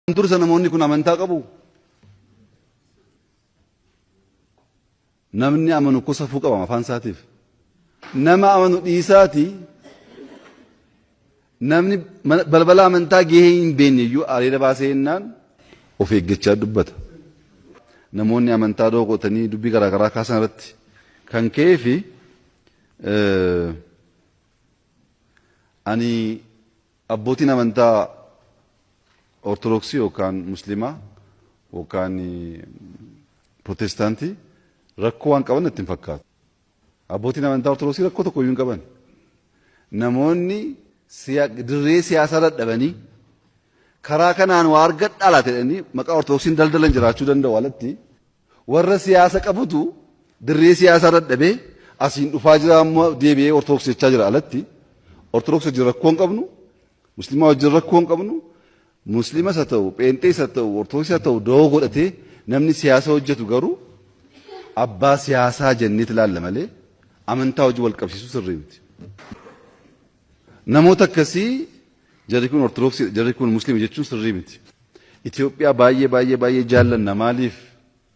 Antur sana namoonni kun amantaa qabu. Namni amanu ko safuu qaba afaan isaatiif. Nama amanu dhiisaati. Namni balbala amantaa gahee hin beekne iyyuu areeda baasee jennaan of eeggachaa dubbata. Namoonni amantaa dookotanii dubbii garaagaraa kaasan irratti kan ka'ee fi ani abbootiin amantaa ortodoksii yookaan muslimaa yookaan protestaantii rakkoo waan qaban natti hin fakkaatu. Abbootiin amantaa ortodoksii rakkoo tokko iyyuu hin qaban. Namoonni dirree siyaasaa dadhabanii karaa kanaan waa argadhaa laata jedhanii maqaa ortodoksiin daldalan jiraachuu danda'u alatti warra siyaasa qabutu dirree siyaasaa dadhabee asiin dhufaa jira amma deebi'ee ortodoksii jechaa jira alatti ortodoksii wajjin rakkoo hin qabnu muslimaa wajjin rakkoo hin qabnu muslimas haa ta'u pheenxees haa ta'u ortodoksii haa ta'u doo godhatee namni siyaasa hojjetu garuu abbaa siyaasaa jennee ilaalla malee amantaa hojii wal qabsiisuu sirrii miti. Namoota akkasii jarri kun ortodoksii jarri kun musliima jechuun sirrii miti. Itoophiyaa baay'ee jaallanna maaliif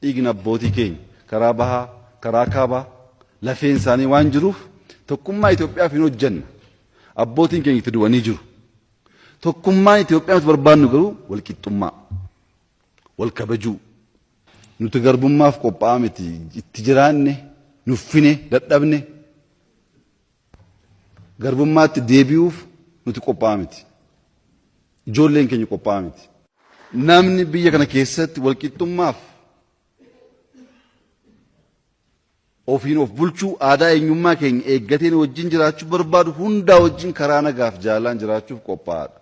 dhiigni abbootii keenya karaa bahaa karaa kaabaa lafeen isaanii waan jiruuf tokkummaa Itoophiyaaf hin hojjanna. Abbootiin keenya itti du'anii jiru. Tokkummaan Itoophiyaa nuti barbaadnu garuu wal qixxummaa wal kabajuu nuti garbummaaf qophaa'aa miti itti jiraanne nuffine dadhabne garbummaatti deebi'uuf nuti qophaa'aa miti. Ijoolleen keenya qophaa'aa miti. Namni biyya kana keessatti wal qixxummaaf ofiin of bulchuu aadaa eenyummaa keenya eeggateen wajjin jiraachuu barbaadu hundaa wajjin karaa nagaaf jaalaan jiraachuuf qophaa'aadha.